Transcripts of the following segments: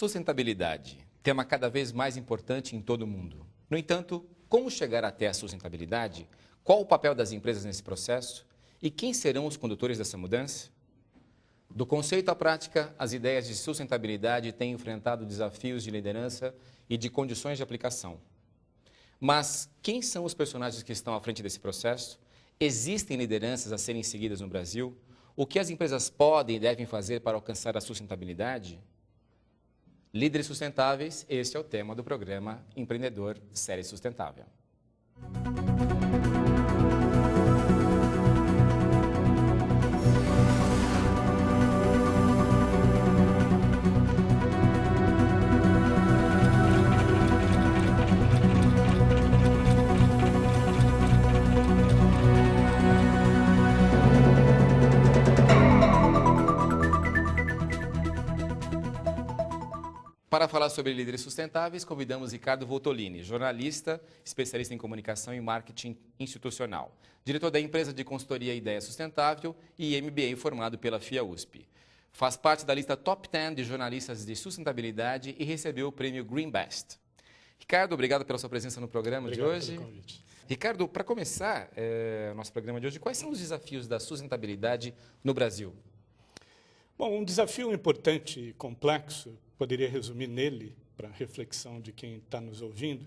Sustentabilidade, tema cada vez mais importante em todo o mundo. No entanto, como chegar até a sustentabilidade? Qual o papel das empresas nesse processo? E quem serão os condutores dessa mudança? Do conceito à prática, as ideias de sustentabilidade têm enfrentado desafios de liderança e de condições de aplicação. Mas quem são os personagens que estão à frente desse processo? Existem lideranças a serem seguidas no Brasil? O que as empresas podem e devem fazer para alcançar a sustentabilidade? Líderes sustentáveis, este é o tema do programa Empreendedor Série Sustentável. Para falar sobre líderes sustentáveis, convidamos Ricardo Voltolini, jornalista, especialista em comunicação e marketing institucional, diretor da empresa de consultoria Ideia Sustentável e MBA formado pela FIA-USP. Faz parte da lista Top 10 de jornalistas de sustentabilidade e recebeu o prêmio Green Best. Ricardo, obrigado pela sua presença no programa de hoje. Pelo convite. Ricardo, para começar o nosso programa de hoje, quais são os desafios da sustentabilidade no Brasil? Bom, um desafio importante e complexo, poderia resumir nele, para a reflexão de quem está nos ouvindo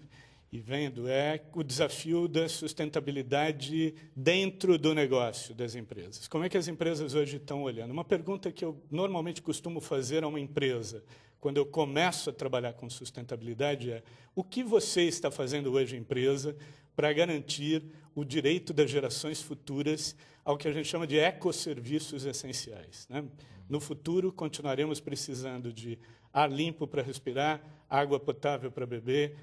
e vendo, é o desafio da sustentabilidade dentro do negócio das empresas. Como é que as empresas hoje estão olhando? Uma pergunta que eu normalmente costumo fazer a uma empresa, quando eu começo a trabalhar com sustentabilidade, é: o que você está fazendo hoje, empresa, para garantir o direito das gerações futuras ao que a gente chama de ecosserviços essenciais, né? No futuro, continuaremos precisando de ar limpo para respirar, água potável para beber,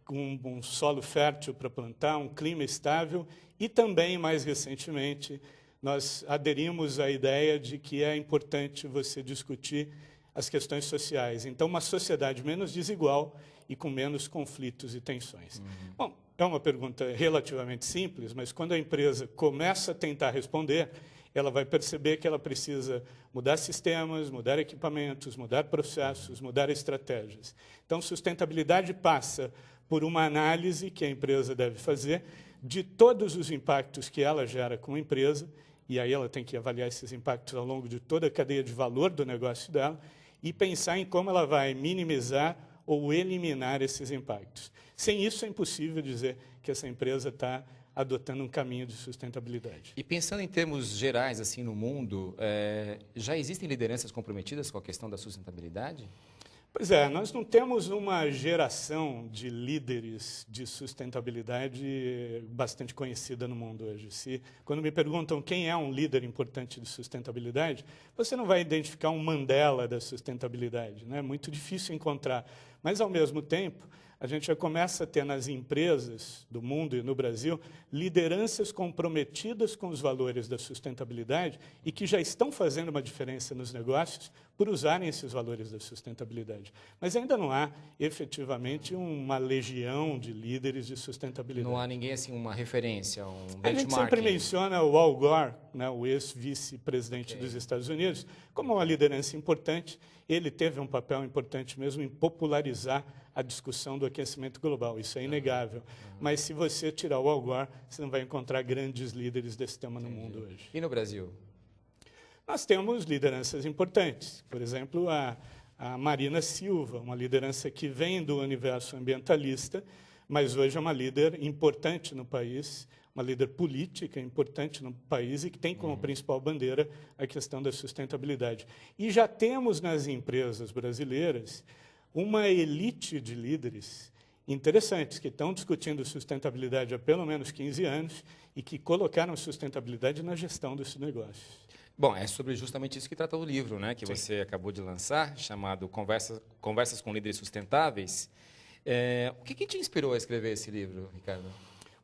um solo fértil para plantar, um clima estável e também, mais recentemente, nós aderimos à ideia de que é importante você discutir as questões sociais. Então, uma sociedade menos desigual e com menos conflitos e tensões. Bom, é uma pergunta relativamente simples, mas quando a empresa começa a tentar responder, ela vai perceber que ela precisa mudar sistemas, mudar equipamentos, mudar processos, mudar estratégias. Então, sustentabilidade passa por uma análise que a empresa deve fazer de todos os impactos que ela gera com a empresa, e aí ela tem que avaliar esses impactos ao longo de toda a cadeia de valor do negócio dela, e pensar em como ela vai minimizar ou eliminar esses impactos. Sem isso, é impossível dizer que essa empresa está adotando um caminho de sustentabilidade. E pensando em termos gerais assim no mundo, já existem lideranças comprometidas com a questão da sustentabilidade? Pois é, nós não temos uma geração de líderes de sustentabilidade bastante conhecida no mundo hoje. Quando me perguntam quem é um líder importante de sustentabilidade, você não vai identificar um Mandela da sustentabilidade, né? É muito difícil encontrar. Mas, ao mesmo tempo, a gente já começa a ter nas empresas do mundo e no Brasil lideranças comprometidas com os valores da sustentabilidade e que já estão fazendo uma diferença nos negócios por usarem esses valores da sustentabilidade. Mas ainda não há, efetivamente, uma legião de líderes de sustentabilidade. Não há ninguém assim, uma referência, um benchmarking? A gente sempre menciona o Al Gore, né, o ex-vice-presidente dos Estados Unidos, como uma liderança importante. Ele teve um papel importante mesmo em popularizar a discussão do aquecimento global, isso é inegável. Mas se você tirar o Al Gore, você não vai encontrar grandes líderes desse tema no mundo hoje. E no Brasil? Nós temos lideranças importantes. Por exemplo, a Marina Silva, uma liderança que vem do universo ambientalista, mas hoje é uma líder importante no país, uma líder política importante no país e que tem como principal bandeira a questão da sustentabilidade. E já temos nas empresas brasileiras uma elite de líderes interessantes que estão discutindo sustentabilidade há pelo menos 15 anos e que colocaram sustentabilidade na gestão desses negócios. Bom, é sobre justamente isso que trata o livro, né, que você acabou de lançar, chamado Conversas com Líderes Sustentáveis. O que te inspirou a escrever esse livro, Ricardo?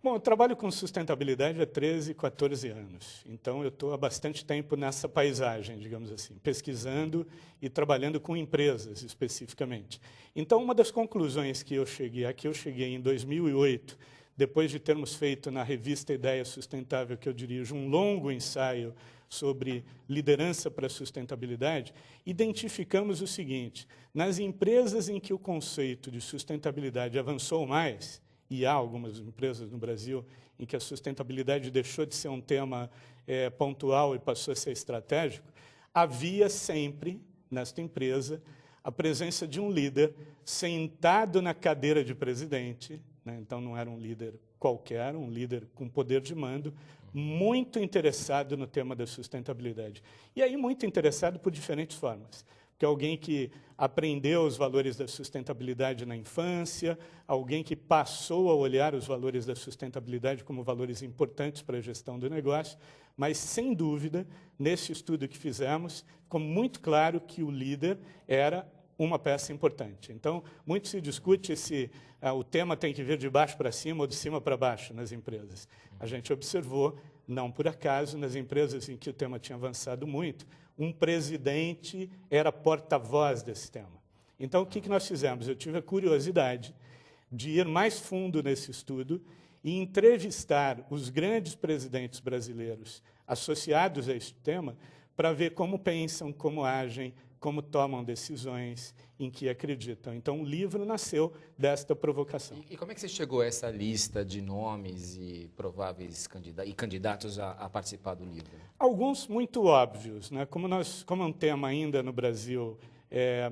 Bom, eu trabalho com sustentabilidade há 13, 14 anos. Então, eu estou há bastante tempo nessa paisagem, digamos assim, pesquisando e trabalhando com empresas, especificamente. Então, uma das conclusões que eu cheguei em 2008, depois de termos feito na revista Ideia Sustentável, que eu dirijo, um longo ensaio sobre liderança para a sustentabilidade, identificamos o seguinte: nas empresas em que o conceito de sustentabilidade avançou mais, e há algumas empresas no Brasil em que a sustentabilidade deixou de ser um tema pontual e passou a ser estratégico, havia sempre, nesta empresa, a presença de um líder sentado na cadeira de presidente, né? Então não era um líder qualquer, um líder com poder de mando, muito interessado no tema da sustentabilidade. E aí muito interessado por diferentes formas. Porque alguém que aprendeu os valores da sustentabilidade na infância, alguém que passou a olhar os valores da sustentabilidade como valores importantes para a gestão do negócio, mas, sem dúvida, nesse estudo que fizemos, ficou muito claro que o líder era uma peça importante. Então, muito se discute se o tema tem que vir de baixo para cima ou de cima para baixo nas empresas. A gente observou, não por acaso, nas empresas em que o tema tinha avançado muito, um presidente era porta-voz desse tema. Então, o que nós fizemos? Eu tive a curiosidade de ir mais fundo nesse estudo e entrevistar os grandes presidentes brasileiros associados a este tema para ver como pensam, como agem, como tomam decisões, em que acreditam. Então, o livro nasceu desta provocação. E como é que você chegou a essa lista de nomes e prováveis candidatos a participar do livro? Alguns muito óbvios, né? Como é um tema ainda no Brasil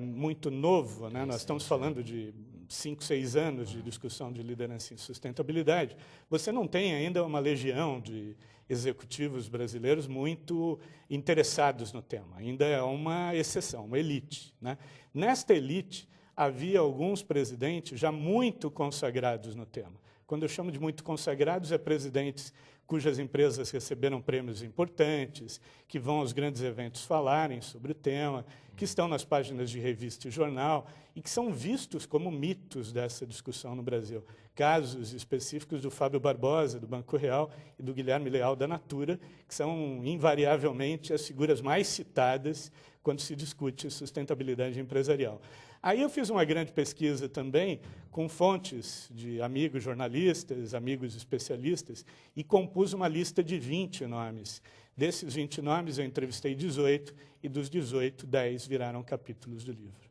muito novo, né? Nós estamos falando de 5, 6 anos de discussão de liderança em sustentabilidade, você não tem ainda uma legião de executivos brasileiros muito interessados no tema. Ainda é uma exceção, uma elite, né? Nesta elite, havia alguns presidentes já muito consagrados no tema. Quando eu chamo de muito consagrados, é presidentes cujas empresas receberam prêmios importantes, que vão aos grandes eventos falarem sobre o tema, que estão nas páginas de revista e jornal, e que são vistos como mitos dessa discussão no Brasil. Casos específicos do Fábio Barbosa, do Banco Real, e do Guilherme Leal, da Natura, que são, invariavelmente, as figuras mais citadas quando se discute sustentabilidade empresarial. Aí eu fiz uma grande pesquisa também com fontes de amigos jornalistas, amigos especialistas, e compus uma lista de 20 nomes. Desses 20 nomes, eu entrevistei 18, e dos 18, 10 viraram capítulos do livro.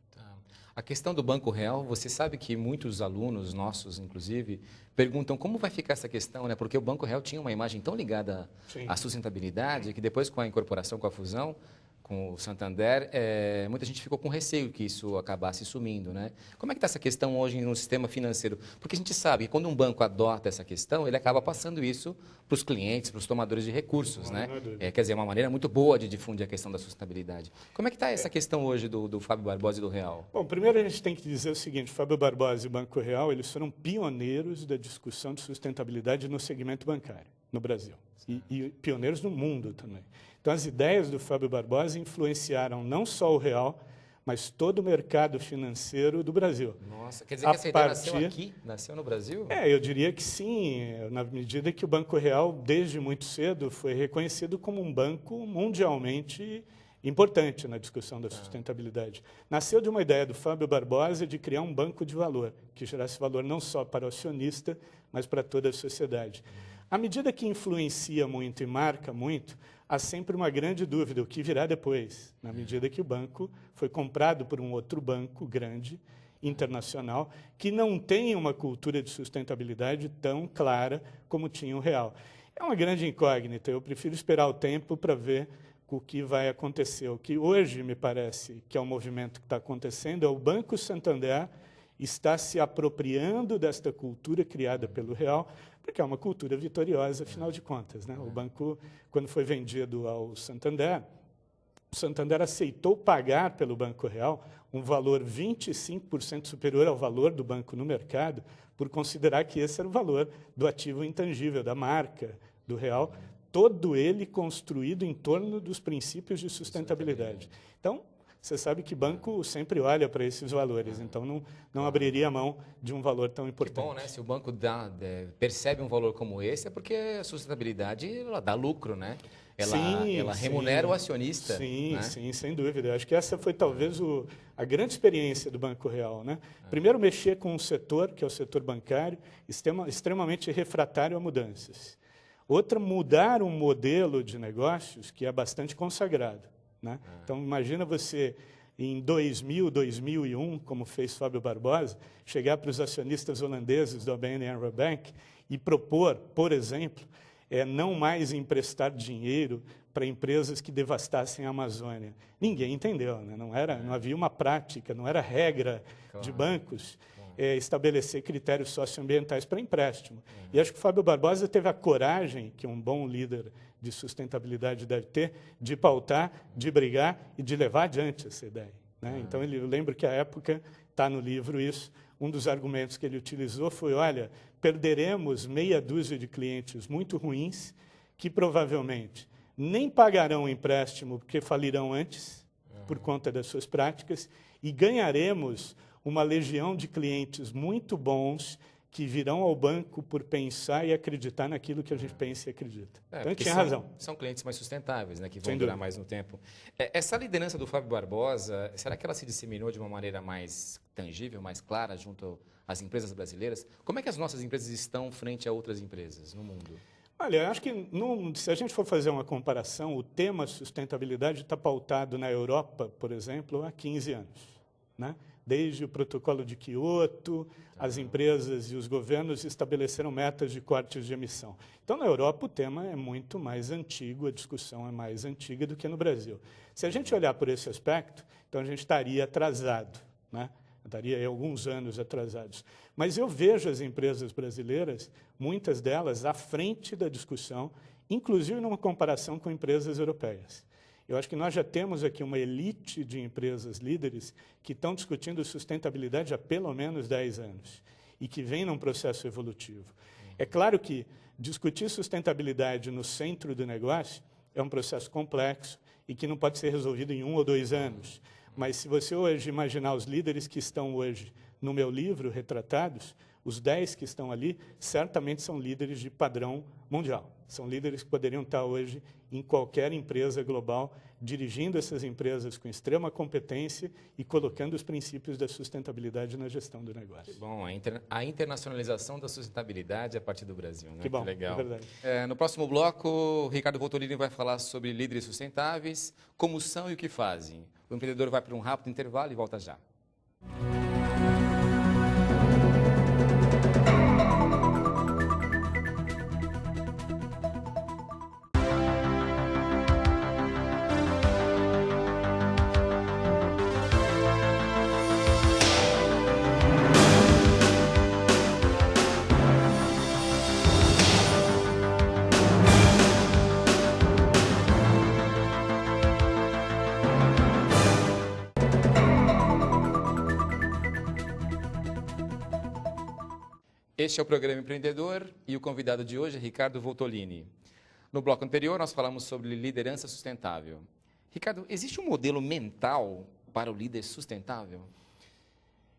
A questão do Banco Real, você sabe que muitos alunos nossos, inclusive, perguntam como vai ficar essa questão, né? Porque o Banco Real tinha uma imagem tão ligada à sustentabilidade, que depois, com a incorporação, com a fusão com o Santander, muita gente ficou com receio que isso acabasse sumindo, né? Como é que está essa questão hoje no sistema financeiro? Porque a gente sabe que quando um banco adota essa questão, ele acaba passando isso para os clientes, para os tomadores de recursos, né? Quer dizer, é uma maneira muito boa de difundir a questão da sustentabilidade. Como é que está essa questão hoje do Fábio Barbosa e do Real? Bom, primeiro a gente tem que dizer o seguinte: Fábio Barbosa e o Banco Real, eles foram pioneiros da discussão de sustentabilidade no segmento bancário, no Brasil. E pioneiros no mundo também. Então, as ideias do Fábio Barbosa influenciaram não só o Real, mas todo o mercado financeiro do Brasil. Nossa, quer dizer que essa ideia nasceu aqui? Nasceu no Brasil? Eu diria que sim, na medida que o Banco Real, desde muito cedo, foi reconhecido como um banco mundialmente importante na discussão da sustentabilidade. Nasceu de uma ideia do Fábio Barbosa de criar um banco de valor, que gerasse valor não só para o acionista, mas para toda a sociedade. À medida que influencia muito e marca muito, há sempre uma grande dúvida, o que virá depois, na medida que o banco foi comprado por um outro banco grande, internacional, que não tem uma cultura de sustentabilidade tão clara como tinha o Real. É uma grande incógnita, eu prefiro esperar o tempo para ver o que vai acontecer. O que hoje me parece que é o movimento que está acontecendo é o Banco Santander está se apropriando desta cultura criada pelo Real, porque é uma cultura vitoriosa, afinal de contas, né? O banco, quando foi vendido ao Santander, o Santander aceitou pagar pelo Banco Real um valor 25% superior ao valor do banco no mercado, por considerar que esse era o valor do ativo intangível, da marca do Real, todo ele construído em torno dos princípios de sustentabilidade. Então, você sabe que banco sempre olha para esses valores, então não abriria mão de um valor tão importante. Que bom, né? Se o banco percebe um valor como esse, é porque a sustentabilidade ela dá lucro, né? Ela remunera o acionista. Sim, né? sim, sem dúvida. Eu acho que essa foi talvez a grande experiência do Banco Real, né? Primeiro, mexer com um setor, que é o setor bancário, extremamente refratário a mudanças. Outra, mudar um modelo de negócios que é bastante consagrado, né? Então, imagina você, em 2000, 2001, como fez Fábio Barbosa, chegar para os acionistas holandeses do ABN AMRO Bank e propor, por exemplo, não mais emprestar dinheiro para empresas que devastassem a Amazônia. Ninguém entendeu, né? Não havia uma prática, não era regra de bancos estabelecer critérios socioambientais para empréstimo. E acho que o Fábio Barbosa teve a coragem, que um bom líder de sustentabilidade deve ter, de pautar, de brigar e de levar adiante essa ideia, né? Então, eu lembro que, à época, está no livro isso, um dos argumentos que ele utilizou foi, olha, perderemos meia dúzia de clientes muito ruins que provavelmente nem pagarão o empréstimo porque falirão antes, por conta das suas práticas, e ganharemos uma legião de clientes muito bons que virão ao banco por pensar e acreditar naquilo que a gente pensa e acredita. Então, ele tinha razão. São clientes mais sustentáveis, né, que vão durar mais no tempo. Essa liderança do Fábio Barbosa, será que ela se disseminou de uma maneira mais tangível, mais clara, junto às empresas brasileiras? Como é que as nossas empresas estão frente a outras empresas no mundo? Olha, eu acho que se a gente for fazer uma comparação, o tema sustentabilidade está pautado na Europa, por exemplo, há 15 anos, né? Desde o protocolo de Quioto, as empresas e os governos estabeleceram metas de cortes de emissão. Então, na Europa, o tema é muito mais antigo, a discussão é mais antiga do que no Brasil. Se a gente olhar por esse aspecto, então a gente estaria atrasado, né? Estaria aí alguns anos atrasados. Mas eu vejo as empresas brasileiras, muitas delas, à frente da discussão, inclusive numa comparação com empresas europeias. Eu acho que nós já temos aqui uma elite de empresas líderes que estão discutindo sustentabilidade há pelo menos 10 anos e que vem num processo evolutivo. É claro que discutir sustentabilidade no centro do negócio é um processo complexo e que não pode ser resolvido em 1 ou 2 anos. Mas se você hoje imaginar os líderes que estão hoje no meu livro retratados, os 10 que estão ali, certamente são líderes de padrão mundial. São líderes que poderiam estar hoje em qualquer empresa global, dirigindo essas empresas com extrema competência e colocando os princípios da sustentabilidade na gestão do negócio. Que bom, a internacionalização da sustentabilidade a partir do Brasil, né? Que bom, legal. É verdade. No próximo bloco, o Ricardo Voltolini vai falar sobre líderes sustentáveis, como são e o que fazem. O empreendedor vai para um rápido intervalo e volta já. Este é o programa Empreendedor e o convidado de hoje é Ricardo Voltolini. No bloco anterior, nós falamos sobre liderança sustentável. Ricardo, existe um modelo mental para o líder sustentável?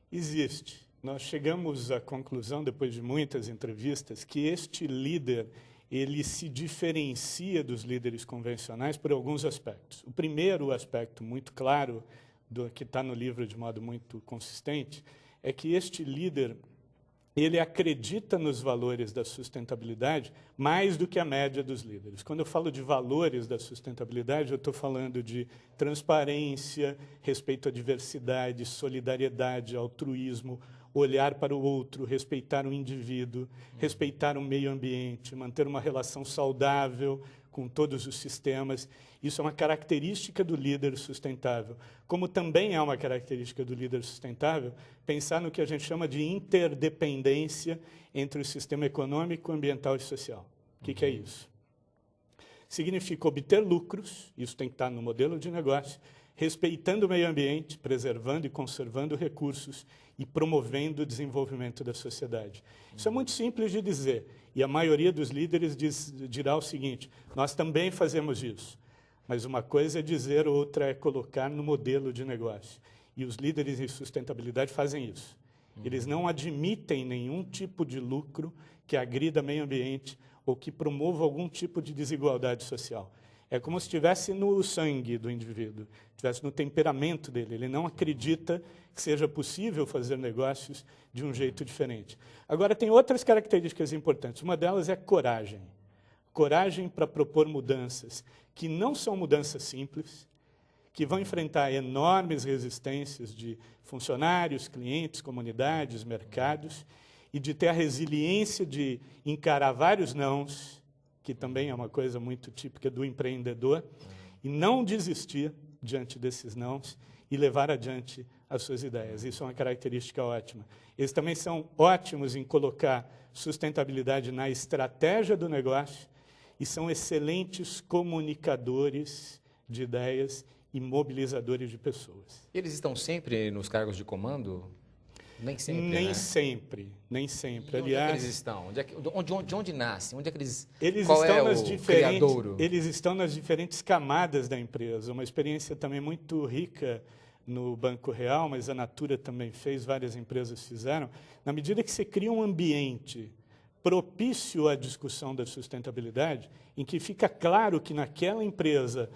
Existe. Nós chegamos à conclusão, depois de muitas entrevistas, que este líder ele se diferencia dos líderes convencionais por alguns aspectos. O primeiro aspecto muito claro, que está no livro de modo muito consistente, é que este líder ele acredita nos valores da sustentabilidade mais do que a média dos líderes. Quando eu falo de valores da sustentabilidade, eu estou falando de transparência, respeito à diversidade, solidariedade, altruísmo, olhar para o outro, respeitar o indivíduo, respeitar o meio ambiente, manter uma relação saudável com todos os sistemas. Isso é uma característica do líder sustentável. Como também é uma característica do líder sustentável, pensar no que a gente chama de interdependência entre o sistema econômico, ambiental e social. O que é isso? Significa obter lucros, isso tem que estar no modelo de negócio, respeitando o meio ambiente, preservando e conservando recursos e promovendo o desenvolvimento da sociedade. Isso é muito simples de dizer, e a maioria dos líderes dirá o seguinte: nós também fazemos isso. Mas uma coisa é dizer, outra é colocar no modelo de negócio. E os líderes em sustentabilidade fazem isso. Eles não admitem nenhum tipo de lucro que agrida meio ambiente ou que promova algum tipo de desigualdade social. É como se estivesse no sangue do indivíduo, estivesse no temperamento dele. Ele não acredita que seja possível fazer negócios de um jeito diferente. Agora, tem outras características importantes. Uma delas é coragem. Coragem para propor mudanças, que não são mudanças simples, que vão enfrentar enormes resistências de funcionários, clientes, comunidades, mercados, e de ter a resiliência de encarar vários nãos, que também é uma coisa muito típica do empreendedor, e não desistir diante desses nãos e levar adiante as suas ideias. Isso é uma característica ótima. Eles também são ótimos em colocar sustentabilidade na estratégia do negócio e são excelentes comunicadores de ideias e mobilizadores de pessoas. Eles estão sempre nos cargos de comando? Nem sempre, Nem né? sempre, nem sempre. E Aliás, onde é que eles estão? De onde nascem? Onde é que eles... eles Qual estão é nas o diferentes, criadouro? eles estão nas diferentes camadas da empresa. Uma experiência também muito rica no Banco Real, mas a Natura também fez, várias empresas fizeram. Na medida que você cria um ambiente propício à discussão da sustentabilidade, em que fica claro que naquela empresa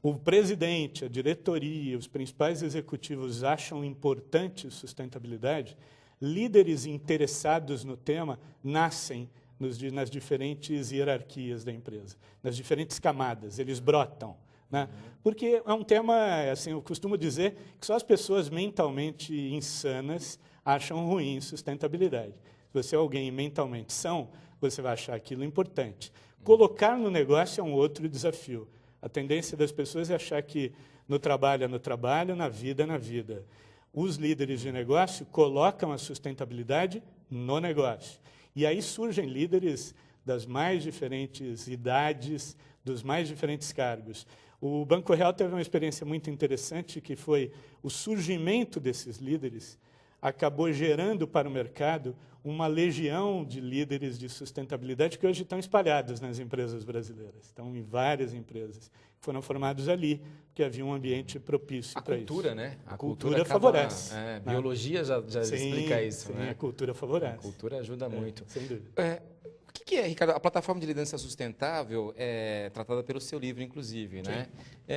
o presidente, a diretoria, os principais executivos acham importante sustentabilidade, líderes interessados no tema nascem nas diferentes hierarquias da empresa, nas diferentes camadas, eles brotam. Né? Porque é um tema, assim, eu costumo dizer que só as pessoas mentalmente insanas acham ruim sustentabilidade. Se você é alguém mentalmente são, você vai achar aquilo importante. Colocar no negócio é um outro desafio. A tendência das pessoas é achar que no trabalho é no trabalho, na vida é na vida. Os líderes de negócio colocam a sustentabilidade no negócio. E aí surgem líderes das mais diferentes idades, dos mais diferentes cargos. O Banco Real teve uma experiência muito interessante, que foi o surgimento desses líderes acabou gerando para o mercado uma legião de líderes de sustentabilidade que hoje estão espalhados nas empresas brasileiras. Estão em várias empresas que foram formados ali, porque havia um ambiente propício para isso. A cultura, né? A cultura favorece. Né? Biologia já sim, explica isso, sim, né? A cultura favorece. A cultura ajuda muito. Sem dúvida. O que é, Ricardo? A plataforma de liderança sustentável é tratada pelo seu livro, inclusive, né?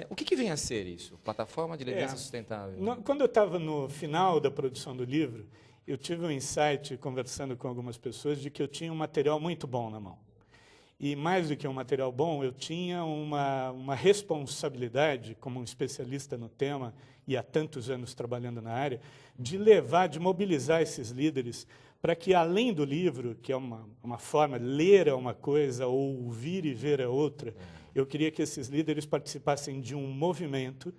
O que vem a ser isso? Plataforma de liderança sustentável. Quando eu estava no final da produção do livro, eu tive um insight, conversando com algumas pessoas, de que eu tinha um material muito bom na mão. E mais do que um material bom, eu tinha uma responsabilidade, como um especialista no tema, e há tantos anos trabalhando na área, de levar, de mobilizar esses líderes para que, além do livro, que é uma forma, ler é uma coisa, ou ouvir e ver é outra, eu queria que esses líderes participassem de um movimento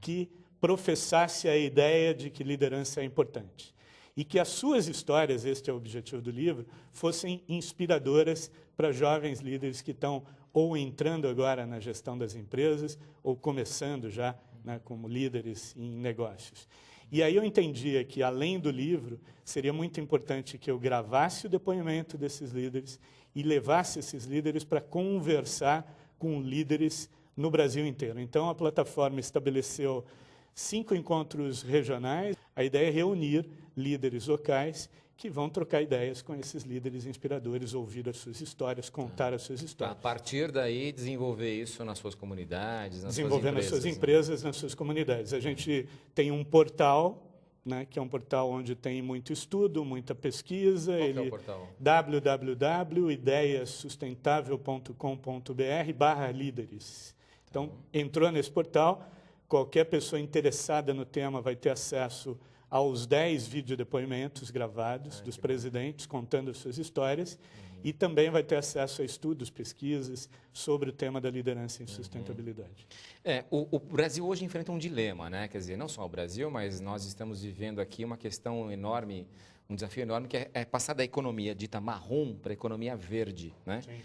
que professasse a ideia de que liderança é importante. E que as suas histórias, este é o objetivo do livro, fossem inspiradoras para jovens líderes que estão ou entrando agora na gestão das empresas, ou começando já, né, como líderes em negócios. E aí eu entendia que, além do livro, seria muito importante que eu gravasse o depoimento desses líderes e levasse esses líderes para conversar com líderes no Brasil inteiro. Então, a plataforma estabeleceu 5 encontros regionais. A ideia é reunir líderes locais que vão trocar ideias com esses líderes inspiradores, ouvir as suas histórias, contar as suas histórias. A partir daí, desenvolver isso nas suas comunidades, nas suas empresas. Desenvolver nas suas empresas, nas suas comunidades. A gente tem um portal, né, que é um portal onde tem muito estudo, muita pesquisa. Qual que é o portal? www.ideiassustentável.com.br/líderes. Então, entrou nesse portal, qualquer pessoa interessada no tema vai ter acesso aos 10 videodepoimentos gravados dos presidentes, contando as suas histórias, e também vai ter acesso a estudos, pesquisas sobre o tema da liderança em sustentabilidade. O Brasil hoje enfrenta um dilema, né? Quer dizer, não só o Brasil, mas nós estamos vivendo aqui uma questão enorme, um desafio enorme, que é passar da economia dita marrom para a economia verde, né? Sim.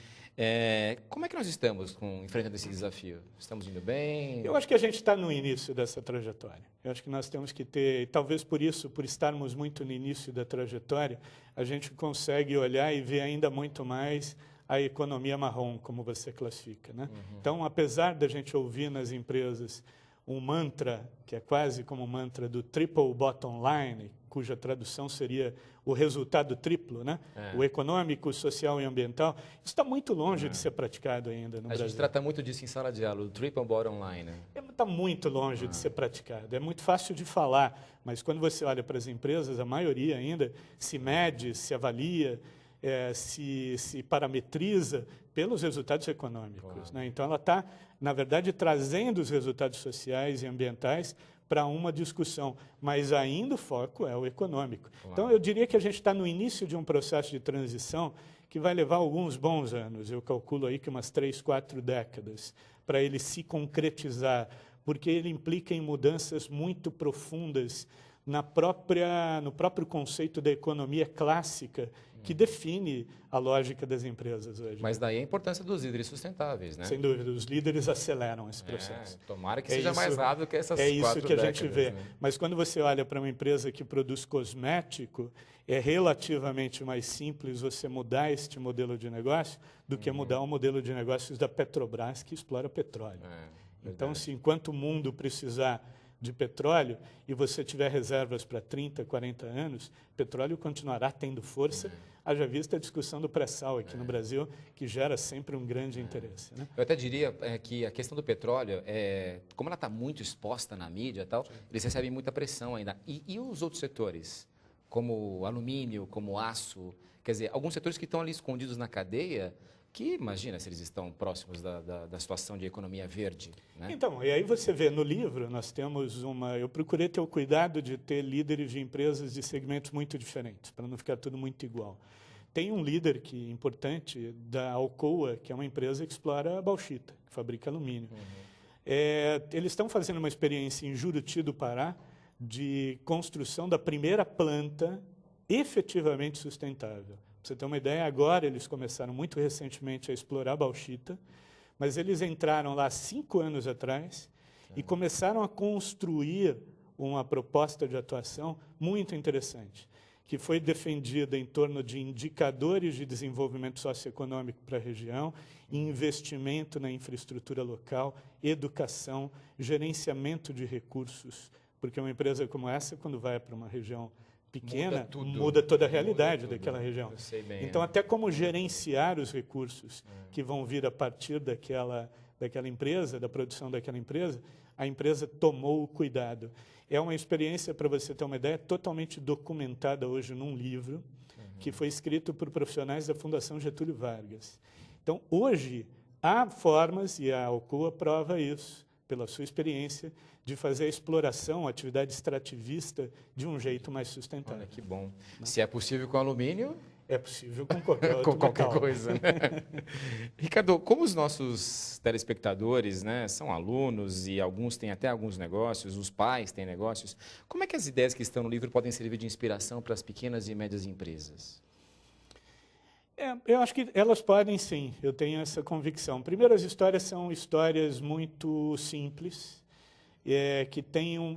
Como é que nós estamos enfrentando esse desafio? Estamos indo bem? Eu acho que a gente está no início dessa trajetória. Eu acho que nós temos que ter, talvez por isso, por estarmos muito no início da trajetória, a gente consegue olhar e ver ainda muito mais a economia marrom, como você classifica, né? Então, apesar da gente ouvir nas empresas um mantra, que é quase como o mantra do triple bottom line, cuja tradução seria o resultado triplo, né? O econômico, social e ambiental, isso está muito longe de ser praticado ainda no Brasil. A gente trata muito disso em sala de aula, o triple bottom line. Né? Está muito longe de ser praticado. É muito fácil de falar, mas quando você olha para as empresas, a maioria ainda se mede, se avalia, se parametriza pelos resultados econômicos. Né? Então, ela está, na verdade, trazendo os resultados sociais e ambientais para uma discussão, mas ainda o foco é o econômico. Então, eu diria que a gente está no início de um processo de transição que vai levar alguns bons anos, eu calculo aí que umas 3, 4 décadas, para ele se concretizar, porque ele implica em mudanças muito profundas no próprio conceito da economia clássica, que define a lógica das empresas hoje. Mas daí a importância dos líderes sustentáveis, né? Sem dúvida, os líderes aceleram esse processo. Tomara que seja mais rápido que essas 4 décadas. É isso que a gente vê. Né? Mas quando você olha para uma empresa que produz cosmético, é relativamente mais simples você mudar este modelo de negócio do que mudar o modelo de negócios da Petrobras, que explora petróleo. Então, se enquanto o mundo precisar de petróleo e você tiver reservas para 30, 40 anos, petróleo continuará tendo força, haja vista a discussão do pré-sal aqui no Brasil, que gera sempre um grande interesse. Né? Eu até diria que a questão do petróleo, como ela está muito exposta na mídia e tal, eles recebem muita pressão ainda. E os outros setores, como alumínio, como aço, quer dizer, alguns setores que estão ali escondidos na cadeia, que imagina se eles estão próximos da situação de economia verde. Né? Então, e aí você vê no livro, nós temos eu procurei ter o cuidado de ter líderes de empresas de segmentos muito diferentes, para não ficar tudo muito igual. Tem um líder importante da Alcoa, que é uma empresa que explora bauxita, que fabrica alumínio. Eles estão fazendo uma experiência em Juruti do Pará de construção da primeira planta efetivamente sustentável. Para você ter uma ideia, agora eles começaram muito recentemente a explorar bauxita, mas eles entraram lá 5 anos atrás e começaram a construir uma proposta de atuação muito interessante, que foi defendida em torno de indicadores de desenvolvimento socioeconômico para a região, investimento na infraestrutura local, educação, gerenciamento de recursos, porque uma empresa como essa, quando vai para uma região pequena, muda toda a realidade daquela região. Então, até como gerenciar os recursos que vão vir a partir daquela empresa, da produção daquela empresa, a empresa tomou o cuidado. É uma experiência, para você ter uma ideia, totalmente documentada hoje num livro que foi escrito por profissionais da Fundação Getúlio Vargas. Então, hoje, há formas, e a Alcoa prova isso, pela sua experiência, de fazer a exploração, a atividade extrativista, de um jeito mais sustentável. Olha, que bom. Se é possível com alumínio... É possível com qualquer outro com qualquer coisa. Né? Ricardo, como os nossos telespectadores, né, são alunos e alguns têm até alguns negócios, os pais têm negócios, como é que as ideias que estão no livro podem servir de inspiração para as pequenas e médias empresas? Eu acho que elas podem, sim. Eu tenho essa convicção. Primeiro, as histórias são histórias muito simples,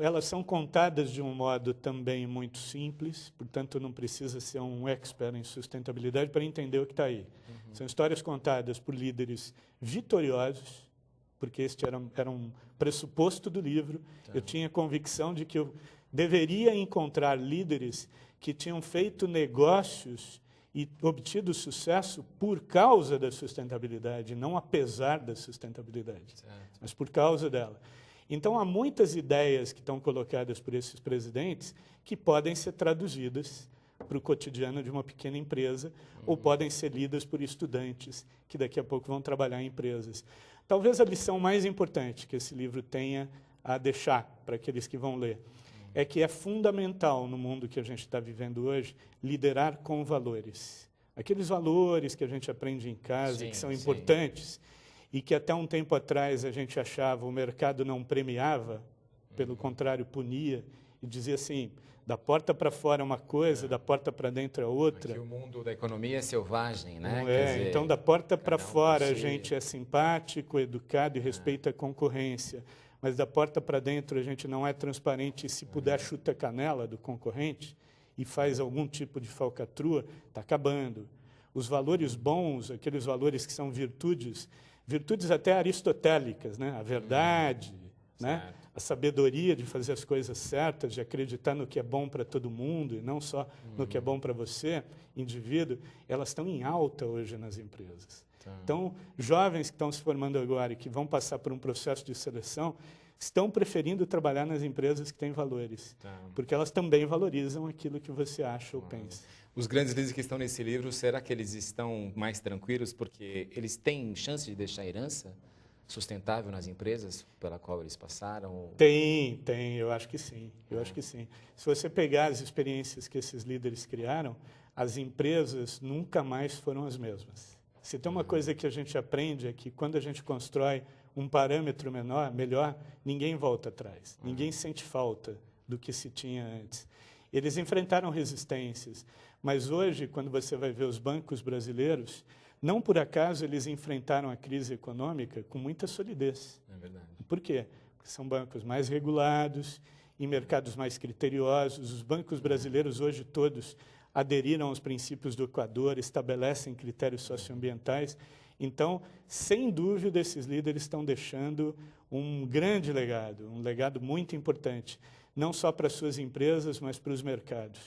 elas são contadas de um modo também muito simples, portanto, não precisa ser um expert em sustentabilidade para entender o que está aí. São histórias contadas por líderes vitoriosos, porque este era um pressuposto do livro. Eu tinha convicção de que eu deveria encontrar líderes que tinham feito negócios e obtido sucesso por causa da sustentabilidade, não apesar da sustentabilidade, mas por causa dela. Então, há muitas ideias que estão colocadas por esses presidentes que podem ser traduzidas para o cotidiano de uma pequena empresa ou podem ser lidas por estudantes que daqui a pouco vão trabalhar em empresas. Talvez a lição mais importante que esse livro tenha a deixar para aqueles que vão ler é que é fundamental no mundo que a gente está vivendo hoje liderar com valores. Aqueles valores que a gente aprende em casa, que são importantes, e que até um tempo atrás a gente achava o mercado não premiava, pelo contrário, punia, e dizia assim, da porta para fora é uma coisa, da porta para dentro é outra. Porque o mundo da economia é selvagem, né? Quer dizer, então, da porta para fora a gente é simpático, educado e respeita a concorrência, mas da porta para dentro a gente não é transparente e se puder chuta a canela do concorrente e faz algum tipo de falcatrua, está acabando. os valores bons, aqueles valores que são virtudes até aristotélicas, né? A verdade, né? A sabedoria de fazer as coisas certas, de acreditar no que é bom para todo mundo e não só no que é bom para você, indivíduo, elas estão em alta hoje nas empresas. Então, jovens que estão se formando agora e que vão passar por um processo de seleção estão preferindo trabalhar nas empresas que têm valores, porque elas também valorizam aquilo que você acha ou pensa. Os grandes líderes que estão nesse livro, será que eles estão mais tranquilos porque eles têm chance de deixar herança sustentável nas empresas pela qual eles passaram? Tem, eu acho que sim, acho que sim. Se você pegar as experiências que esses líderes criaram, as empresas nunca mais foram as mesmas. Se tem uma coisa que a gente aprende é que quando a gente constrói um parâmetro melhor, ninguém volta atrás, ninguém sente falta do que se tinha antes. Eles enfrentaram resistências, mas hoje, quando você vai ver os bancos brasileiros, não por acaso eles enfrentaram a crise econômica com muita solidez. É verdade. Por quê? Porque são bancos mais regulados, em mercados mais criteriosos. Os bancos brasileiros hoje todos aderiram aos princípios do Equador, estabelecem critérios socioambientais. Então, sem dúvida, esses líderes estão deixando um grande legado, um legado muito importante, não só para as suas empresas, mas para os mercados.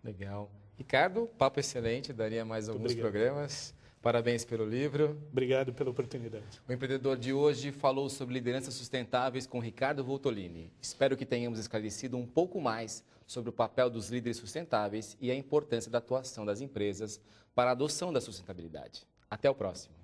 Legal. Ricardo, papo excelente, daria mais alguns programas. Parabéns pelo livro. Obrigado pela oportunidade. O empreendedor de hoje falou sobre lideranças sustentáveis com Ricardo Voltolini. Espero que tenhamos esclarecido um pouco mais sobre o papel dos líderes sustentáveis e a importância da atuação das empresas para a adoção da sustentabilidade. Até o próximo.